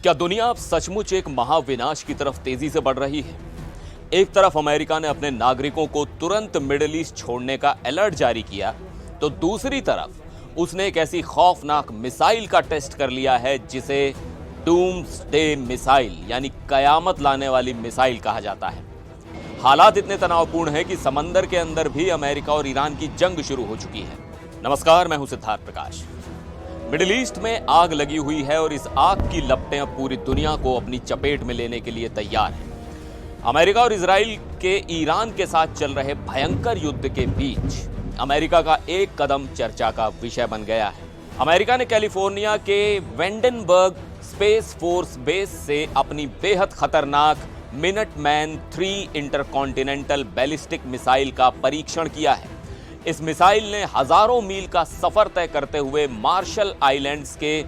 क्या दुनिया अब सचमुच एक महाविनाश की तरफ तेजी से बढ़ रही है? एक तरफ अमेरिका ने अपने नागरिकों को तुरंत मिडिल ईस्ट छोड़ने का अलर्ट जारी किया, तो दूसरी तरफ उसने एक ऐसी खौफनाक मिसाइल का टेस्ट कर लिया है जिसे डूम्सडे मिसाइल यानी कयामत लाने वाली मिसाइल कहा जाता है। हालात इतने तनावपूर्ण हैं कि समंदर के अंदर भी अमेरिका और ईरान की जंग शुरू हो चुकी है। नमस्कार, मैं हूं सिद्धार्थ प्रकाश। मिडिल ईस्ट में आग लगी हुई है और इस आग की लपटें अब पूरी दुनिया को अपनी चपेट में लेने के लिए तैयार हैं। अमेरिका और इजराइल के ईरान के साथ चल रहे भयंकर युद्ध के बीच अमेरिका का एक कदम चर्चा का विषय बन गया है। अमेरिका ने कैलिफोर्निया के वेंडनबर्ग स्पेस फोर्स बेस से अपनी बेहद खतरनाक मिनटमैन 3 इंटरकॉन्टिनेंटल बैलिस्टिक मिसाइल का परीक्षण किया है। इस मिसाइल ने हजारों मील का सफर तय करते हुए मार्शल आइलैंड्स के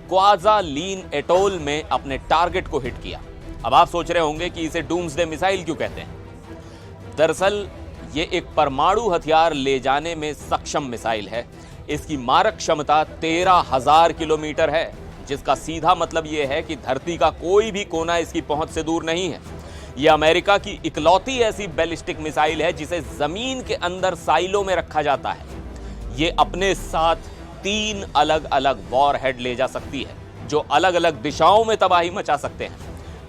क्वाजालीन एटोल में अपने टारगेट को हिट किया। अब आप सोच रहे होंगे कि इसे डूम्सडे मिसाइल क्यों कहते हैं। दरअसल ये एक परमाणु हथियार ले जाने में सक्षम मिसाइल है। इसकी मारक क्षमता 13,000 किलोमीटर है, जिसका सीधा मतलब यह है कि धरती का कोई भी कोना इसकी पहुंच से दूर नहीं है। यह अमेरिका की इकलौती ऐसी बैलिस्टिक मिसाइल है जिसे जमीन के अंदर साइलों में रखा जाता है। यह अपने साथ 3 अलग अलग वॉरहेड ले जा सकती है, जो अलग अलग दिशाओं में तबाही मचा सकते हैं।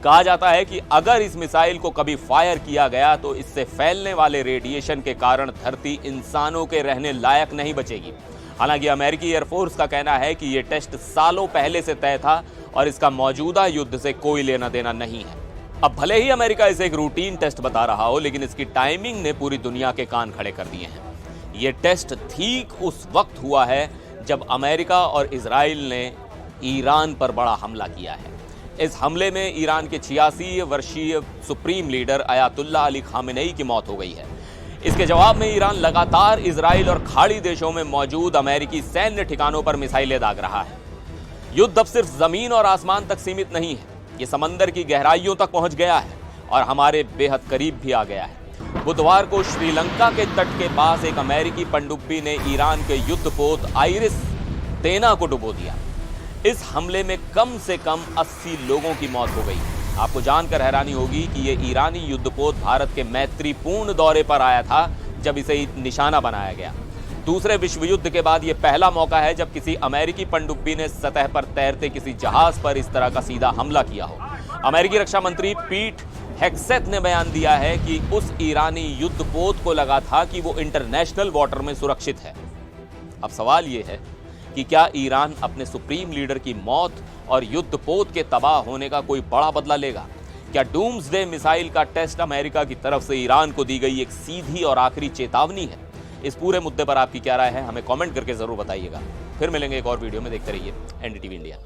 कहा जाता है कि अगर इस मिसाइल को कभी फायर किया गया तो इससे फैलने वाले रेडिएशन के कारण धरती इंसानों के रहने लायक नहीं बचेगी। हालांकि अमेरिकी एयरफोर्स का कहना है कि यह टेस्ट सालों पहले से तय था और इसका मौजूदा युद्ध से कोई लेना देना नहीं है। अब भले ही अमेरिका इसे एक रूटीन टेस्ट बता रहा हो, लेकिन इसकी टाइमिंग ने पूरी दुनिया के कान खड़े कर दिए हैं। यह टेस्ट ठीक उस वक्त हुआ है जब अमेरिका और इजराइल ने ईरान पर बड़ा हमला किया है। इस हमले में ईरान के 86 वर्षीय supreme leader Ayatollah Ali Khamenei की मौत हो गई है। इसके जवाब में ईरान लगातार इजराइल और खाड़ी देशों में मौजूद अमेरिकी सैन्य ठिकानों पर मिसाइलें दाग रहा है। युद्ध अब सिर्फ जमीन और आसमान तक सीमित नहीं है, ये समंदर की गहराइयों तक पहुंच गया है और हमारे बेहद करीब भी आ गया है। बुधवार को श्रीलंका के तट के पास एक अमेरिकी पनडुब्बी ने ईरान के युद्धपोत आइरिस तेना को डुबो दिया। इस हमले में कम से कम 80 लोगों की मौत हो गई। आपको जानकर हैरानी होगी कि यह ईरानी युद्धपोत भारत के मैत्रीपूर्ण दौरे पर आया था जब इसे निशाना बनाया गया। दूसरे विश्व युद्ध के बाद यह पहला मौका है जब किसी अमेरिकी पनडुब्बी ने सतह पर तैरते किसी जहाज पर इस तरह का सीधा हमला किया हो। अमेरिकी रक्षा मंत्री पीट हेग्सेथ ने बयान दिया है कि उस ईरानी युद्धपोत को लगा था कि वो इंटरनेशनल वाटर में सुरक्षित है। अब सवाल यह है कि क्या ईरान अपने सुप्रीम लीडर की मौत और युद्धपोत के तबाह होने का कोई बड़ा बदला लेगा? क्या डूम्सडे मिसाइल का टेस्ट अमेरिका की तरफ से ईरान को दी गई एक सीधी और आखिरी चेतावनी है? इस पूरे मुद्दे पर आपकी क्या राय है, हमें कमेंट करके जरूर बताइएगा। फिर मिलेंगे एक और वीडियो में। देखते रहिए एनडीटीवी इंडिया।